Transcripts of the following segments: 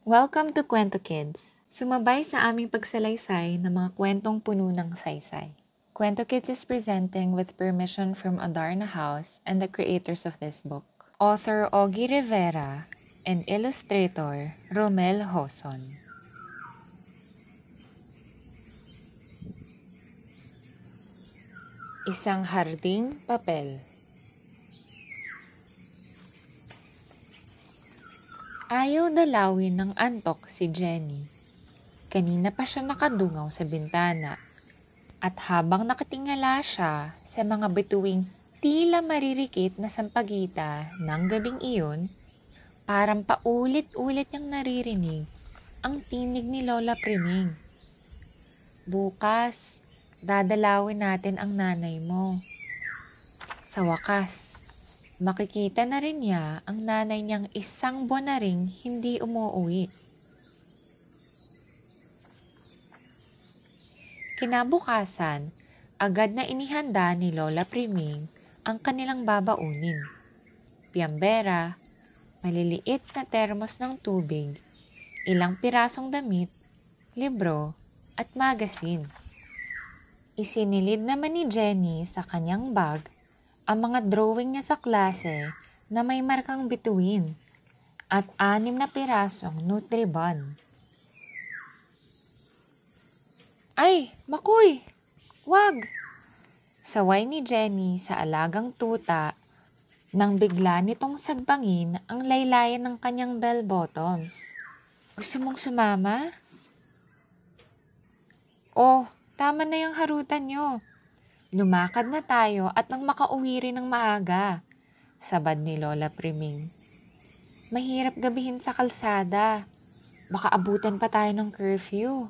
Welcome to Kwento Kids! Sumabay sa aming pagsalaysay ng mga kwentong puno ng saysay. Kwento Kids is presenting with permission from Adarna House and the creators of this book. Author Ogie Rivera and illustrator Romel Hoson. Isang harding papel. Ayaw dalawin ng antok si Jenny. Kanina pa siya nakadungaw sa bintana. At habang nakatingala siya sa mga bituing tila maririkit na sampagita ng gabing iyon, parang paulit-ulit niyang naririnig ang tinig ni Lola Priming. Bukas, dadalawin natin ang nanay mo. Sa wakas, makikita na rin niya ang nanay niyang isang buwan na ring hindi umuuwi. Kinabukasan, agad na inihanda ni Lola Priming ang kanilang babaunin. Piyambera, maliliit na termos ng tubig, ilang pirasong damit, libro, at magasin. Isinilid naman ni Jenny sa kanyang bag ang mga drawing niya sa klase na may markang bituin at 6 na pirasong Nutribon. Ay, Makoy! Wag! Saway ni Jenny sa alagang tuta nang bigla nitong sagbangin ang laylayan ng kanyang bell bottoms. Gusto mong sumama? Oh, tama na yung harutan nyo. Lumakad na tayo at nang makauwi rin ng maaga, sabad ni Lola Priming. Mahirap gabihin sa kalsada. Baka abutan pa tayo ng curfew.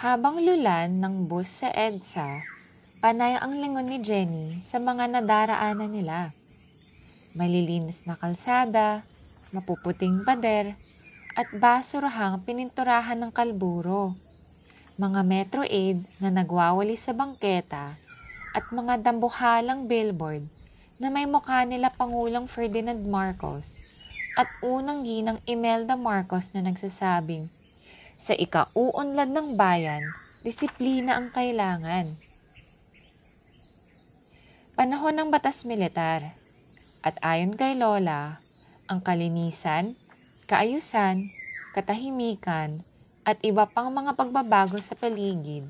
Habang lulan ng bus sa EDSA, panay ang lingon ni Jenny sa mga nadaraanan nila. Malilinis na kalsada, mapuputing pader, at basurahang pininturahan ng kalburo. Mga Metro Aid na nagwawali sa bangketa at mga dambuhalang billboard na may mukha nila Pangulong Ferdinand Marcos at unang ginang Imelda Marcos na nagsasabing, sa ikauunlad ng bayan, disiplina ang kailangan. Panahon ng batas militar at ayon kay Lola, ang kalinisan, kaayusan, katahimikan, at iba pang mga pagbabago sa paligid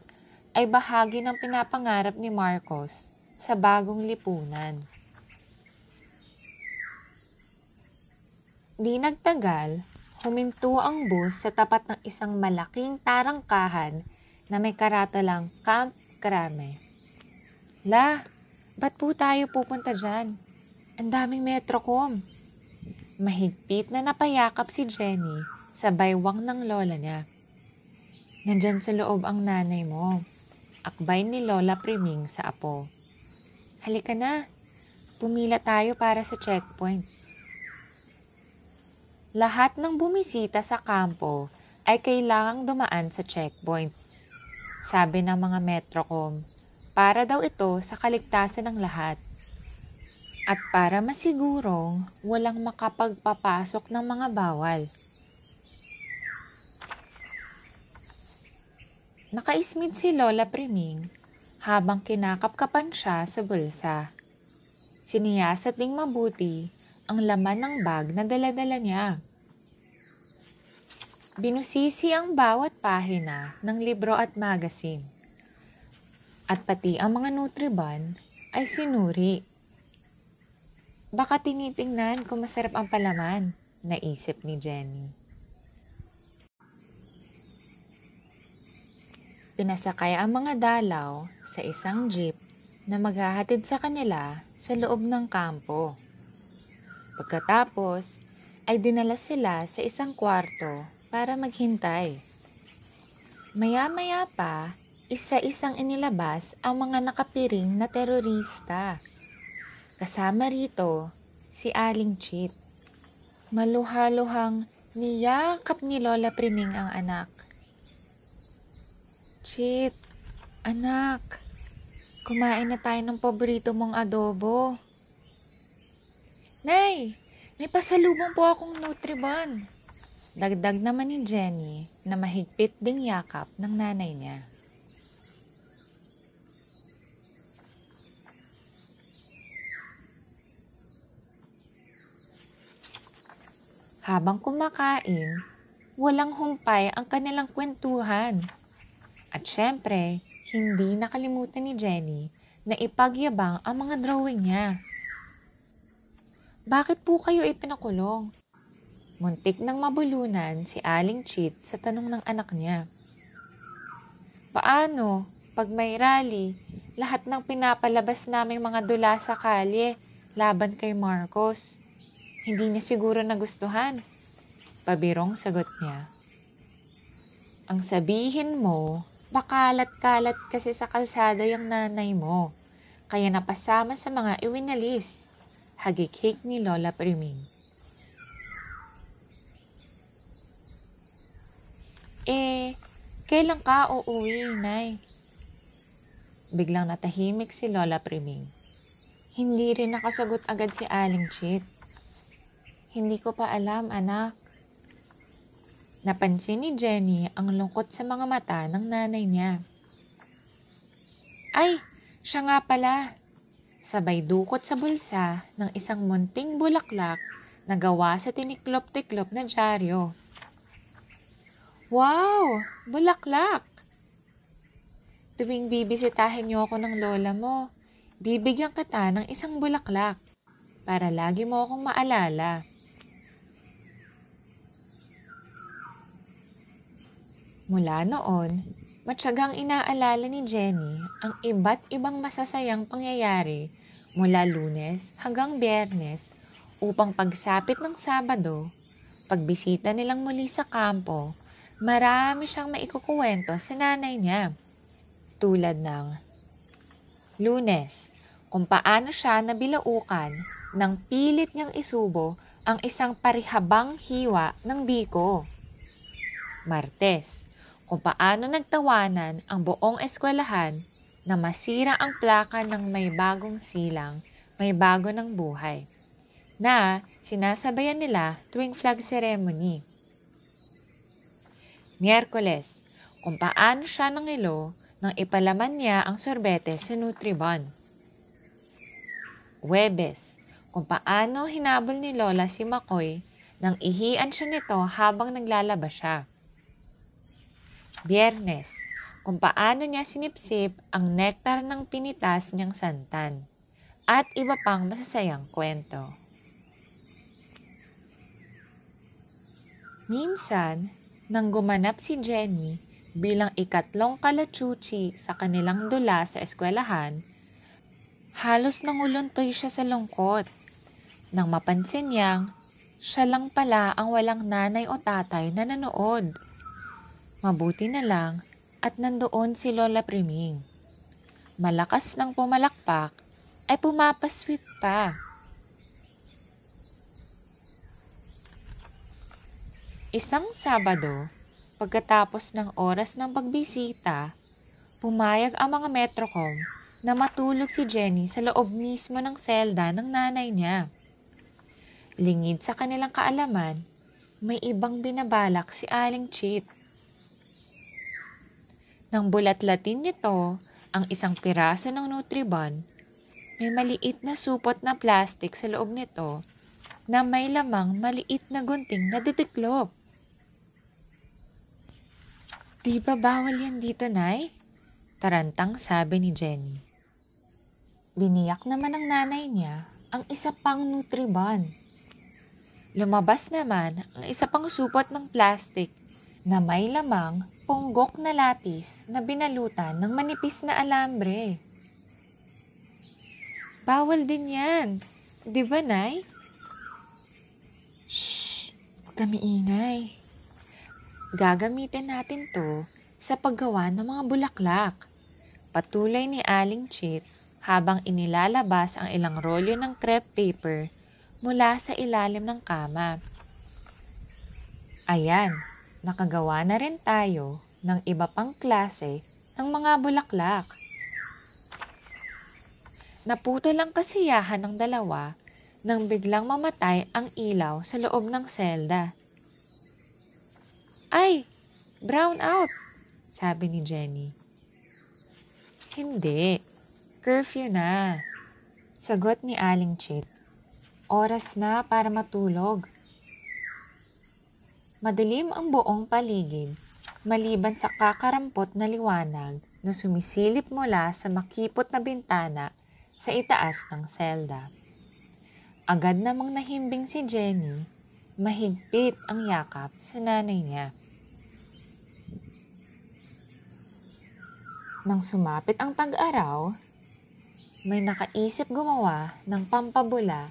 ay bahagi ng pinapangarap ni Marcos sa bagong lipunan. Di nagtagal, huminto ang bus sa tapat ng isang malaking tarangkahan na may karatolang Camp Crame. La, ba't po tayo pupunta dyan? Ang daming Metrocom. Mahigpit na napayakap si Jenny sa baywang ng lola niya. Nandyan sa loob ang nanay mo, akbay ni Lola Priming sa apo. Halika na, pumila tayo para sa checkpoint. Lahat ng bumisita sa kampo ay kailangang dumaan sa checkpoint. Sabi ng mga Metrocom, para daw ito sa kaligtasan ng lahat. At para masigurong walang makapagpapasok ng mga bawal. Nakaismid si Lola Priming habang kinakapkapan siya sa bulsa. Siniyasat ding mabuti ang laman ng bag na dala-dala niya. Binusisi ang bawat pahina ng libro at magasin. At pati ang mga Nutribon ay sinuri. Baka tinitingnan kung masarap ang palaman, naisip ni Jenny. Pinasakay ang mga dalaw sa isang jeep na maghahatid sa kanila sa loob ng kampo. Pagkatapos ay dinala sila sa isang kwarto para maghintay. Maya-maya pa, isa-isang inilabas ang mga nakapiring na terorista. Kasama rito si Aling Chit. Maluhaluhang niyakap ni Lola Priming ang anak. Chit, anak, kumain na tayo ng paborito mong adobo. Nay, may pasalubong po akong Nutribon. Dagdag naman ni Jenny na mahigpit ding yakap ng nanay niya. Habang kumakain, walang humpay ang kanilang kwentuhan. At syempre, hindi nakalimutan ni Jenny na ipagyabang ang mga drawing niya. Bakit po kayo ipinakulong? Muntik nang mabulunan si Aling Chit sa tanong ng anak niya. Paano? Pag may rally, lahat ng pinapalabas naming mga dula sa kalye laban kay Marcos. Hindi niya siguro nagustuhan. Pabirong sagot niya. Ang sabihin mo, pakalat-kalat kasi sa kalsada yung nanay mo, kaya napasama sa mga iwinalis. Hagik-hik ni Lola Priming. Kailan ka uuwi, Nay? Biglang natahimik si Lola Priming. Hindi rin nakasagot agad si Aling Chit. Hindi ko pa alam, anak. Napansin ni Jenny ang lungkot sa mga mata ng nanay niya. Ay, siya nga pala. Sabay dukot sa bulsa ng isang munting bulaklak na gawa sa tiniklop-tiklop na dyaryo. Wow! Bulaklak! Tuwing bibisitahin niyo ako ng lola mo, bibigyan kita ng isang bulaklak para lagi mo akong maalala. Mula noon, matyagang inaalala ni Jenny ang iba't ibang masasayang pangyayari mula Lunes hanggang Biyernes upang pagsapit ng Sabado, pagbisita nilang muli sa kampo, marami siyang maikukuwento sa nanay niya. Tulad ng Lunes, kung paano siya nabilaukan nang pilit niyang isubo ang isang parihabang hiwa ng biko. Martes, kung paano nagtawanan ang buong eskwelahan na masira ang plaka ng may bagong silang, may bago ng buhay, na sinasabayan nila tuwing flag ceremony. Miyerkules, kung paano siya nangilo nang ipalaman niya ang sorbete sa Nutribon. Huwebes, kung paano hinabol ni Lola si Makoy nang ihian siya nito habang naglalaba siya. Biyernes, kung paano niya sinipsip ang nektar ng pinitas niyang santan, at iba pang masasayang kwento. Minsan, nang gumanap si Jenny bilang ikatlong kalachuchi sa kanilang dula sa eskwelahan, halos nanguluntoy siya sa lungkot nang mapansin niyang siya lang pala ang walang nanay o tatay na nanood. Mabuti na lang at nandoon si Lola Priming. Malakas ng pumalakpak ay pumapasweet pa. Isang Sabado, pagkatapos ng oras ng pagbisita, pumayag ang mga Metrocom na matulog si Jenny sa loob mismo ng selda ng nanay niya. Lingid sa kanilang kaalaman, may ibang binabalak si Aling Chit. Nang bulat-latin nito ang isang piraso ng Nutribon, may maliit na supot na plastik sa loob nito na may lamang maliit na gunting na ditiklop. Di ba bawal yan dito, Nay? Tarantang sabi ni Jenny. Biniyak naman ng nanay niya ang isa pang Nutribon. Lumabas naman ang isa pang supot ng plastik na may lamang punggok na lapis na binalutan ng manipis na alambre. Bawal din yan. Di ba, Nay? Shh! Huwag kami ingay. Gagamitin natin to sa paggawa ng mga bulaklak. Patuloy ni Aling Chit habang inilalabas ang ilang rolyo ng crepe paper mula sa ilalim ng kama. Ayan, nakagawa na rin tayo ng iba pang klase ng mga bulaklak. Naputo lang kasiyahan ng dalawa nang biglang mamatay ang ilaw sa loob ng selda. "Ay, brown out!" sabi ni Jenny. "Hindi, curfew na," sagot ni Aling Chit. "Oras na para matulog." Madilim ang buong paligid, maliban sa kakarampot na liwanag na sumisilip mula sa makipot na bintana sa itaas ng selda. Agad namang nahimbing si Jenny, mahigpit ang yakap sa nanay niya. Nang sumapit ang tag-araw, may nakaisip gumawa ng pampabula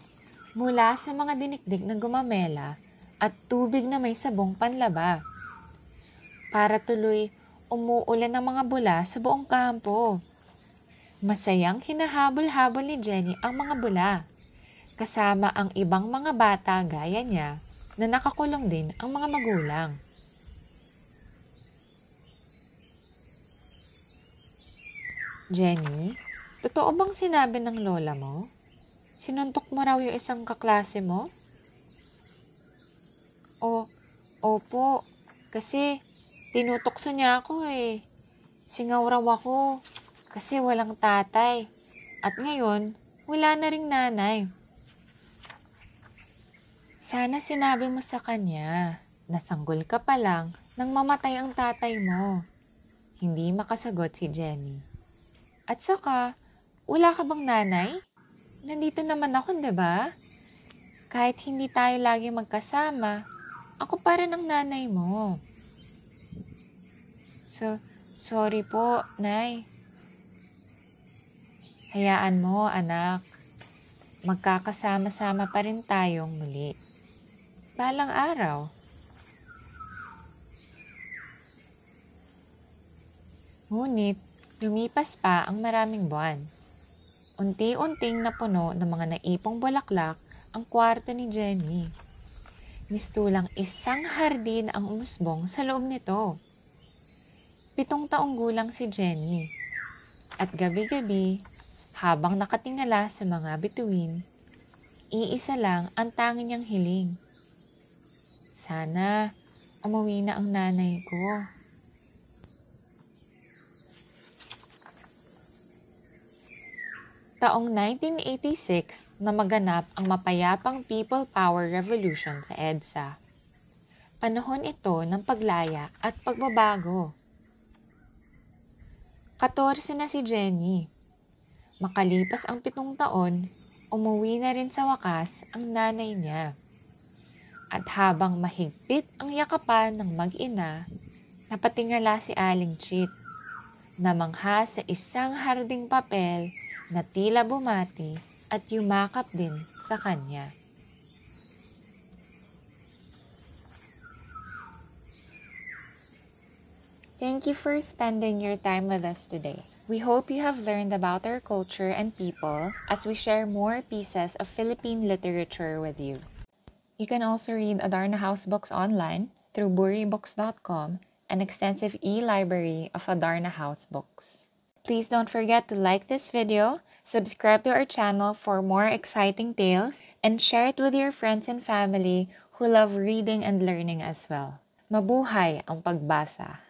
mula sa mga dinikdik na gumamela at tubig na may sabong panlaba. Para tuloy umuulan ng mga bula sa buong kampo. Masayang hinahabol-habol ni Jenny ang mga bula, kasama ang ibang mga bata gaya niya na nakakulong din ang mga magulang. "Jenny, totoo bang sinabi ng lola mo? Sinuntok mo raw yung isang kaklase mo?" Opo, kasi tinutokso niya ako eh. Singaw raw ako kasi walang tatay. At ngayon, wala na ring nanay. Sana sinabi mo sa kanya na sanggol ka pa lang nang mamatay ang tatay mo. Hindi makasagot si Jenny. At saka, wala ka bang nanay? Nandito naman ako, 'di ba? Kahit hindi tayo lagi magkasama, ako pa rin ang nanay mo. Sorry po, Nay. Hayaan mo, anak. Magkakasama-sama pa rin tayong muli. Balang araw. Ngunit, lumipas pa ang maraming buwan. Unti-unting napuno ng mga naipong bulaklak ang kwarto ni Jenny. Mistulang isang hardin ang umusbong sa loob nito. 7 taong gulang si Jenny. At gabi-gabi, habang nakatingala sa mga bituin, iisa lang ang tanging niyang hiling. Sana umuwi na ang nanay ko. Taong 1986 na maganap ang mapayapang People Power Revolution sa EDSA. Panahon ito ng paglaya at pagbabago. 14 na si Jenny. Makalipas ang 7 taon, umuwi na rin sa wakas ang nanay niya. At habang mahigpit ang yakapan ng mag-ina, napatingala si Aling Chit, namangha sa isang harding papel na tila bumati at yumakap din sa kanya. Thank you for spending your time with us today. We hope you have learned about our culture and people as we share more pieces of Philippine literature with you. You can also read Adarna House books online through buribooks.com, an extensive e-library of Adarna House books. Please don't forget to like this video, subscribe to our channel for more exciting tales, and share it with your friends and family who love reading and learning as well. Mabuhay ang pagbasa!